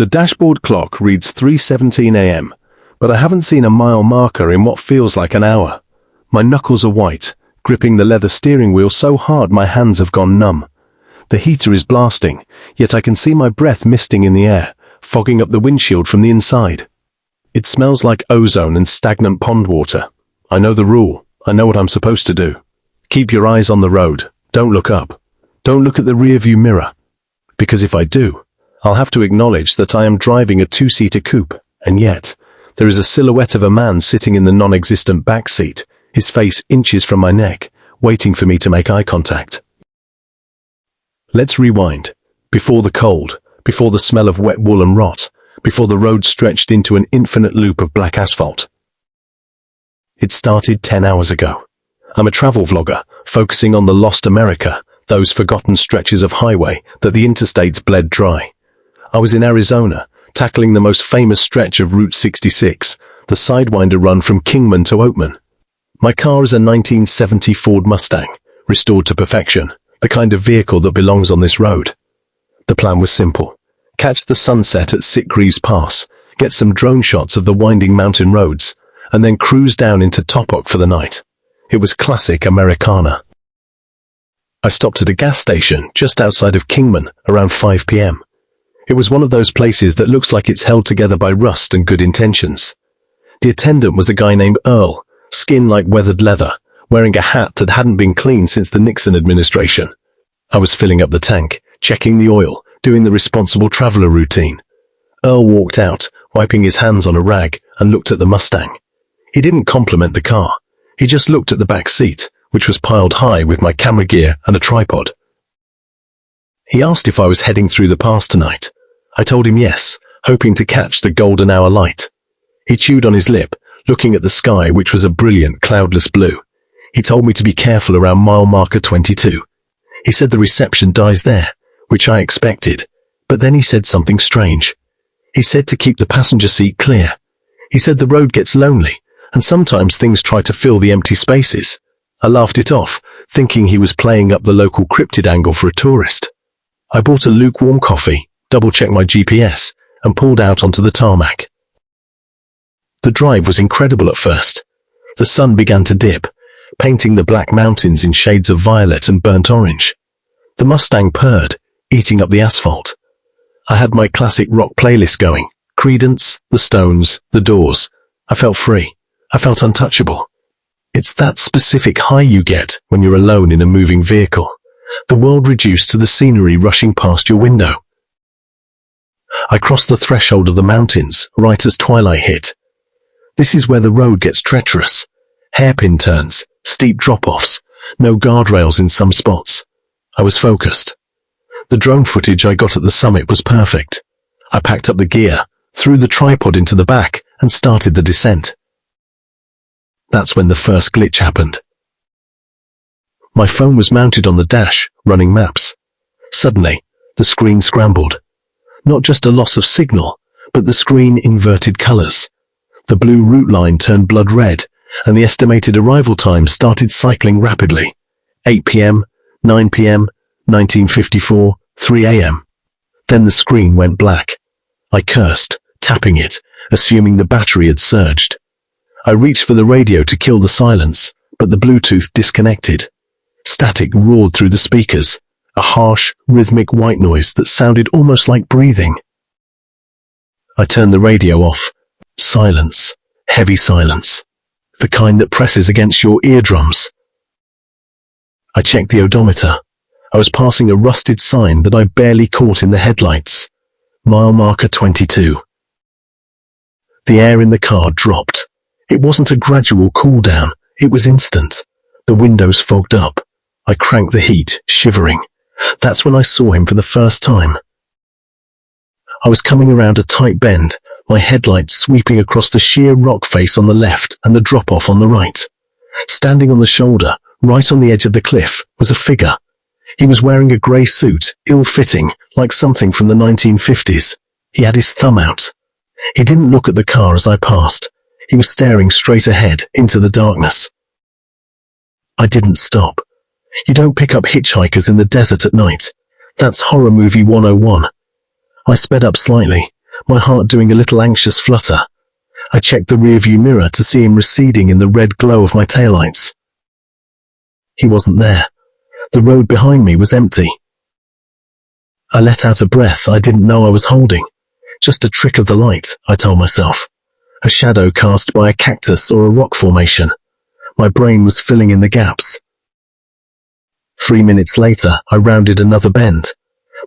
The dashboard clock reads 3:17 a.m., but I haven't seen a mile marker in what feels like an hour. My knuckles are white, gripping the leather steering wheel so hard my hands have gone numb. The heater is blasting, yet I can see my breath misting in the air, fogging up the windshield from the inside. It smells like ozone and stagnant pond water. I know the rule. I know what I'm supposed to do. Keep your eyes on the road. Don't look up. Don't look at the rearview mirror. Because if I do, I'll have to acknowledge that I am driving a two-seater coupe, and yet there is a silhouette of a man sitting in the non-existent backseat, his face inches from my neck, waiting for me to make eye contact. Let's rewind. Before the cold, before the smell of wet wool and rot, before the road stretched into an infinite loop of black asphalt. It started 10 hours ago. I'm a travel vlogger, focusing on the lost America, those forgotten stretches of highway that the interstates bled dry. I was in Arizona, tackling the most famous stretch of Route 66, the Sidewinder run from Kingman to Oatman. My car is a 1970 Ford Mustang, restored to perfection, the kind of vehicle that belongs on this road. The plan was simple. Catch the sunset at Sitgreaves Pass, get some drone shots of the winding mountain roads, and then cruise down into Topok for the night. It was classic Americana. I stopped at a gas station just outside of Kingman around 5 p.m. It was one of those places that looks like it's held together by rust and good intentions. The attendant was a guy named Earl, skin like weathered leather, wearing a hat that hadn't been cleaned since the Nixon administration. I was filling up the tank, checking the oil, doing the responsible traveler routine. Earl walked out, wiping his hands on a rag, and looked at the Mustang. He didn't compliment the car. He just looked at the back seat, which was piled high with my camera gear and a tripod. He asked if I was heading through the pass tonight. I told him yes, hoping to catch the golden hour light. He chewed on his lip, looking at the sky, which was a brilliant cloudless blue. He told me to be careful around mile marker 22. He said the reception dies there, which I expected, but then he said something strange. He said to keep the passenger seat clear. He said the road gets lonely, and sometimes things try to fill the empty spaces. I laughed it off, thinking he was playing up the local cryptid angle for a tourist. I bought a lukewarm coffee, double-checked my GPS, and pulled out onto the tarmac. The drive was incredible at first. The sun began to dip, painting the black mountains in shades of violet and burnt orange. The Mustang purred, eating up the asphalt. I had my classic rock playlist going, Creedence, The Stones, The Doors. I felt free. I felt untouchable. It's that specific high you get when you're alone in a moving vehicle. The world reduced to the scenery rushing past your window. I crossed the threshold of the mountains, right as twilight hit. This is where the road gets treacherous. Hairpin turns, steep drop-offs, no guardrails in some spots. I was focused. The drone footage I got at the summit was perfect. I packed up the gear, threw the tripod into the back, and started the descent. That's when the first glitch happened. My phone was mounted on the dash, running maps. Suddenly, the screen scrambled. Not just a loss of signal, but the screen inverted colors. The blue route line turned blood red, and the estimated arrival time started cycling rapidly. 8 p.m., 9 p.m., 1954, 3 a.m. Then the screen went black. I cursed, tapping it, assuming the battery had surged. I reached for the radio to kill the silence, but the Bluetooth disconnected. Static roared through the speakers, a harsh, rhythmic white noise that sounded almost like breathing. I turned the radio off. Silence, heavy silence, the kind that presses against your eardrums. I checked the odometer. I was passing a rusted sign that I barely caught in the headlights. Mile marker 22. The air in the car dropped. It wasn't a gradual cool down. It was instant. The windows fogged up. I cranked the heat, shivering. That's when I saw him for the first time. I was coming around a tight bend, my headlights sweeping across the sheer rock face on the left and the drop-off on the right. Standing on the shoulder, right on the edge of the cliff, was a figure. He was wearing a grey suit, ill-fitting, like something from the 1950s. He had his thumb out. He didn't look at the car as I passed. He was staring straight ahead, into the darkness. I didn't stop. You don't pick up hitchhikers in the desert at night. That's horror movie 101. I sped up slightly, my heart doing a little anxious flutter. I checked the rearview mirror to see him receding in the red glow of my taillights. He wasn't there. The road behind me was empty. I let out a breath I didn't know I was holding. Just a trick of the light, I told myself. A shadow cast by a cactus or a rock formation. My brain was filling in the gaps. 3 minutes later, I rounded another bend.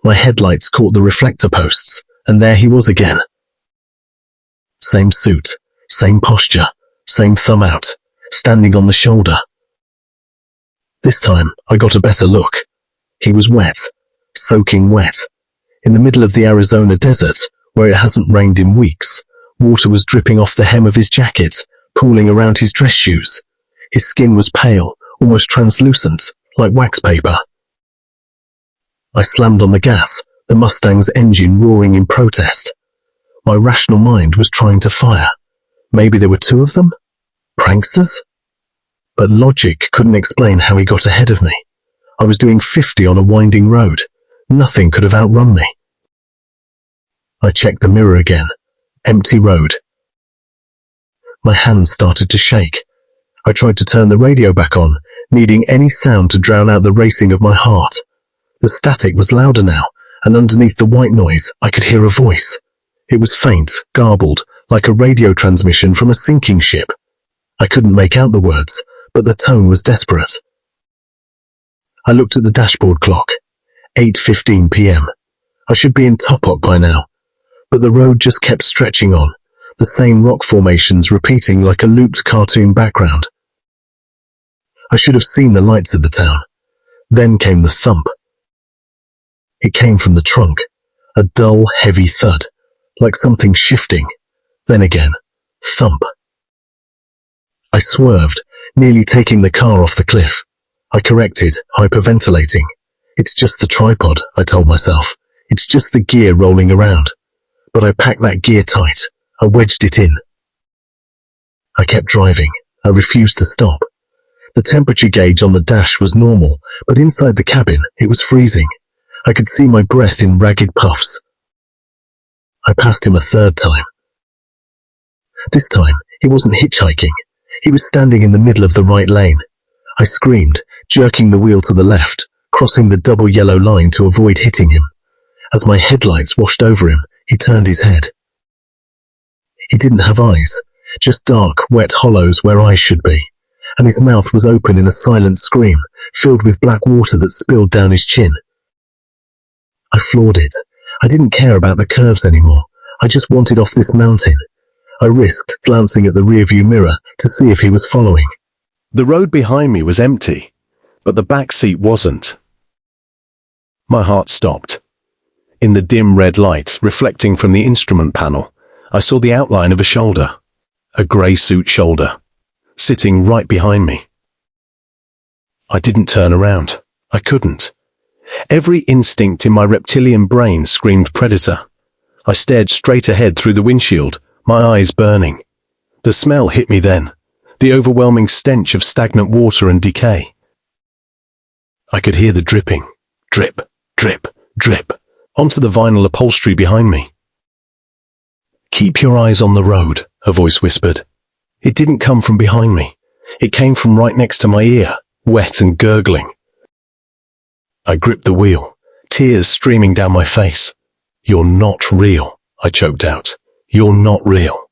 My headlights caught the reflector posts, and there he was again. Same suit, same posture, same thumb out, standing on the shoulder. This time, I got a better look. He was wet, soaking wet. In the middle of the Arizona desert, where it hasn't rained in weeks, water was dripping off the hem of his jacket, pooling around his dress shoes. His skin was pale, almost translucent, like wax paper. I slammed on the gas, the Mustang's engine roaring in protest. My rational mind was trying to fire. Maybe there were two of them? Pranksters? But logic couldn't explain how he got ahead of me. I was doing 50 on a winding road. Nothing could have outrun me. I checked the mirror again. Empty road. My hands started to shake. I tried to turn the radio back on, needing any sound to drown out the racing of my heart. The static was louder now, and underneath the white noise, I could hear a voice. It was faint, garbled, like a radio transmission from a sinking ship. I couldn't make out the words, but the tone was desperate. I looked at the dashboard clock. 8:15 p.m. I should be in Topok by now, but the road just kept stretching on, the same rock formations repeating like a looped cartoon background. I should have seen the lights of the town. Then came the thump. It came from the trunk, a dull, heavy thud, like something shifting. Then again, thump. I swerved, nearly taking the car off the cliff. I corrected, hyperventilating. It's just the tripod, I told myself. It's just the gear rolling around. But I packed that gear tight. I wedged it in. I kept driving. I refused to stop. The temperature gauge on the dash was normal, but inside the cabin, it was freezing. I could see my breath in ragged puffs. I passed him a third time. This time, he wasn't hitchhiking. He was standing in the middle of the right lane. I screamed, jerking the wheel to the left, crossing the double yellow line to avoid hitting him. As my headlights washed over him, he turned his head. He didn't have eyes, just dark, wet hollows where eyes should be, and his mouth was open in a silent scream, filled with black water that spilled down his chin. I floored it. I didn't care about the curves anymore. I just wanted off this mountain. I risked glancing at the rearview mirror to see if he was following. The road behind me was empty, but the back seat wasn't. My heart stopped. In the dim red light reflecting from the instrument panel, I saw the outline of a shoulder, a grey suit shoulder, sitting right behind me. I didn't turn around. I couldn't. Every instinct in my reptilian brain screamed predator. I stared straight ahead through the windshield, my eyes burning. The smell hit me then, the overwhelming stench of stagnant water and decay. I could hear the dripping, drip, drip, drip, onto the vinyl upholstery behind me. "Keep your eyes on the road," a voice whispered. It didn't come from behind me. It came from right next to my ear, wet and gurgling. I gripped the wheel, tears streaming down my face. "You're not real," I choked out. "You're not real."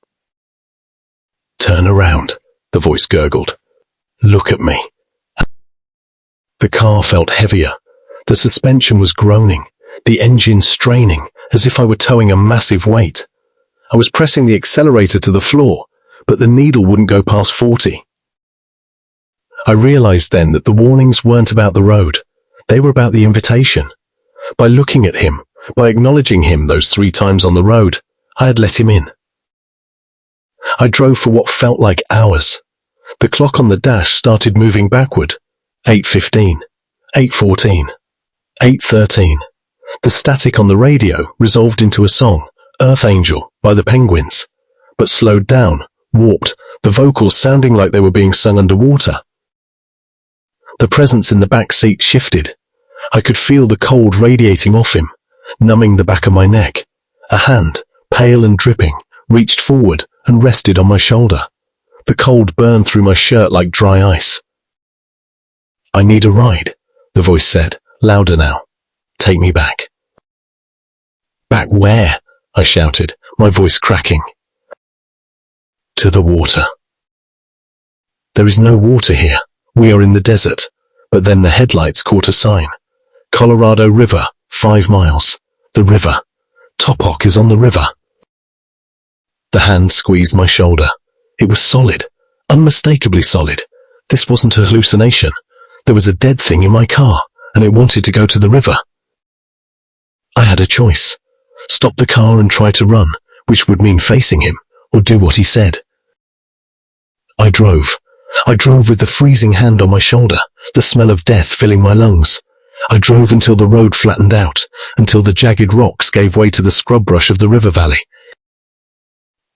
"Turn around," the voice gurgled. "Look at me." The car felt heavier. The suspension was groaning, the engine straining, as if I were towing a massive weight. I was pressing the accelerator to the floor, but the needle wouldn't go past 40. I realized then that the warnings weren't about the road. They were about the invitation. By looking at him, by acknowledging him those 3 times on the road, I had let him in. I drove for what felt like hours. The clock on the dash started moving backward. 8:15, 8:14, 8:13. The static on the radio resolved into a song, Earth Angel, by the Penguins, but slowed down, warped, the vocals sounding like they were being sung underwater. The presence in the back seat shifted. I could feel the cold radiating off him, numbing the back of my neck. A hand, pale and dripping, reached forward and rested on my shoulder. The cold burned through my shirt like dry ice. "I need a ride," the voice said, louder now. "Take me back." "Back where?" I shouted, my voice cracking. "To the water." "There is no water here. We are in the desert." But then the headlights caught a sign. "Colorado River, 5 miles. The river. Topok is on the river." The hand squeezed my shoulder. It was solid, unmistakably solid. This wasn't a hallucination. There was a dead thing in my car, and it wanted to go to the river. I had a choice. Stop the car and try to run, which would mean facing him, or do what he said. I drove. I drove with the freezing hand on my shoulder, the smell of death filling my lungs. I drove until the road flattened out, until the jagged rocks gave way to the scrub brush of the river valley.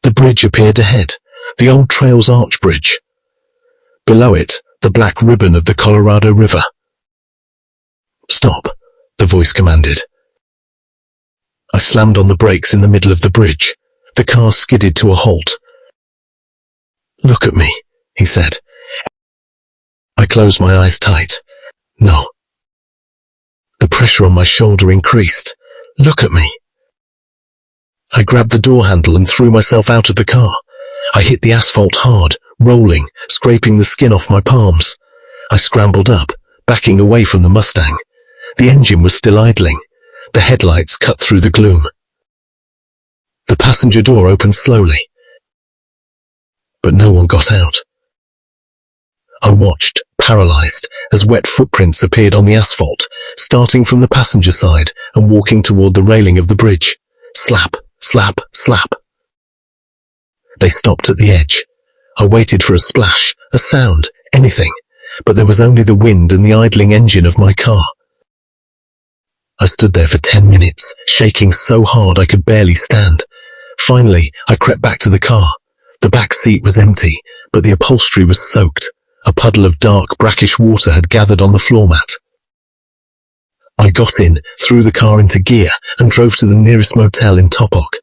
The bridge appeared ahead, the old Trails Arch Bridge. Below it, the black ribbon of the Colorado River. "Stop," the voice commanded. I slammed on the brakes in the middle of the bridge. The car skidded to a halt. "Look at me," he said. I closed my eyes tight. No. The pressure on my shoulder increased. "Look at me." I grabbed the door handle and threw myself out of the car. I hit the asphalt hard, rolling, scraping the skin off my palms. I scrambled up, backing away from the Mustang. The engine was still idling. The headlights cut through the gloom. The passenger door opened slowly, but no one got out. I watched, paralyzed, as wet footprints appeared on the asphalt, starting from the passenger side and walking toward the railing of the bridge. Slap, slap, slap. They stopped at the edge. I waited for a splash, a sound, anything, but there was only the wind and the idling engine of my car. I stood there for 10 minutes, shaking so hard I could barely stand. Finally, I crept back to the car. The back seat was empty, but the upholstery was soaked. A puddle of dark, brackish water had gathered on the floor mat. I got in, threw the car into gear, and drove to the nearest motel in Topok.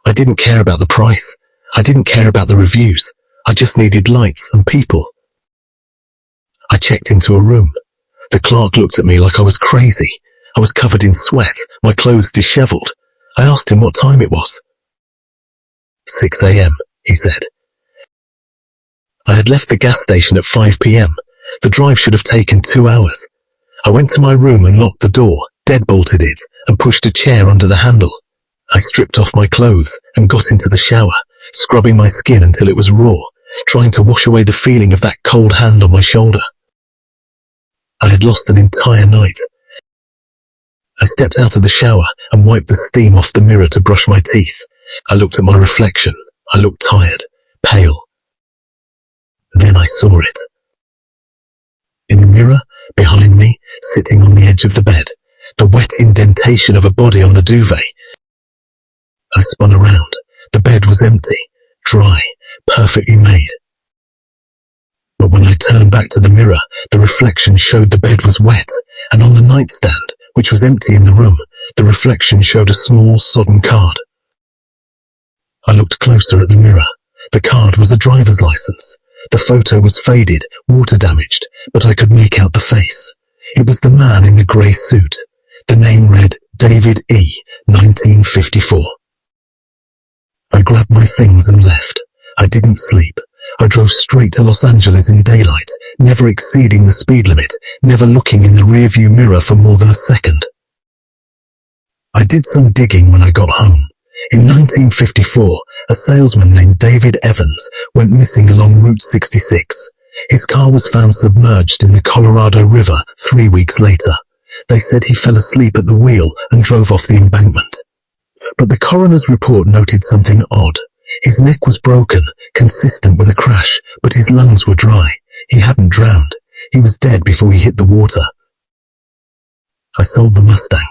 I didn't care about the price. I didn't care about the reviews. I just needed lights and people. I checked into a room. The clerk looked at me like I was crazy. I was covered in sweat, my clothes disheveled. I asked him what time it was. 6 a.m., he said. I had left the gas station at 5 p.m. The drive should have taken 2 hours. I went to my room and locked the door, deadbolted it, and pushed a chair under the handle. I stripped off my clothes and got into the shower, scrubbing my skin until it was raw, trying to wash away the feeling of that cold hand on my shoulder. I had lost an entire night. I stepped out of the shower and wiped the steam off the mirror to brush my teeth. I looked at my reflection. I looked tired, pale. Then I saw it. In the mirror, behind me, sitting on the edge of the bed, the wet indentation of a body on the duvet. I spun around. The bed was empty, dry, perfectly made. But when I turned back to the mirror, the reflection showed the bed was wet, and on the nightstand, which was empty in the room, the reflection showed a small, sodden card. I looked closer at the mirror. The card was a driver's license. The photo was faded, water damaged, but I could make out the face. It was the man in the grey suit. The name read David E., 1954. I grabbed my things and left. I didn't sleep. I drove straight to Los Angeles in daylight, never exceeding the speed limit, never looking in the rearview mirror for more than a second. I did some digging when I got home. In 1954, a salesman named David Evans went missing along Route 66. His car was found submerged in the Colorado River 3 weeks later. They said he fell asleep at the wheel and drove off the embankment. But the coroner's report noted something odd. His neck was broken, consistent with a crash, but his lungs were dry. He hadn't drowned. He was dead before he hit the water. I sold the Mustang.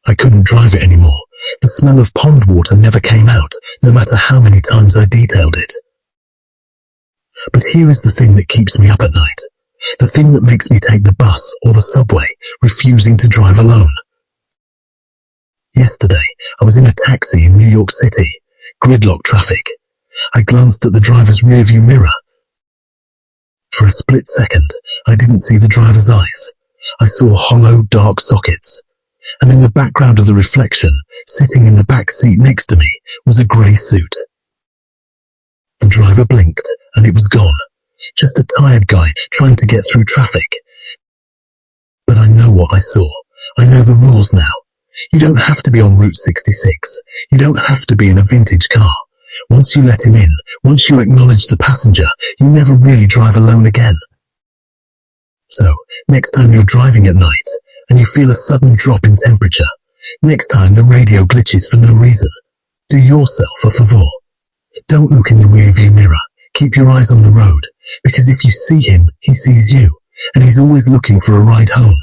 I couldn't drive it anymore. The smell of pond water never came out, no matter how many times I detailed it. But here is the thing that keeps me up at night. The thing that makes me take the bus or the subway, refusing to drive alone. Yesterday, I was in a taxi in New York City. Gridlock traffic. I glanced at the driver's rearview mirror. For a split second, I didn't see the driver's eyes. I saw hollow, dark sockets. And in the background of the reflection, sitting in the back seat next to me, was a grey suit. The driver blinked, and it was gone. Just a tired guy trying to get through traffic. But I know what I saw. I know the rules now. You don't have to be on Route 66. You don't have to be in a vintage car. Once you let him in, once you acknowledge the passenger, you never really drive alone again. So, next time you're driving at night, and you feel a sudden drop in temperature, next time the radio glitches for no reason, do yourself a favor. Don't look in the rearview mirror. Keep your eyes on the road, because if you see him, he sees you, and he's always looking for a ride home.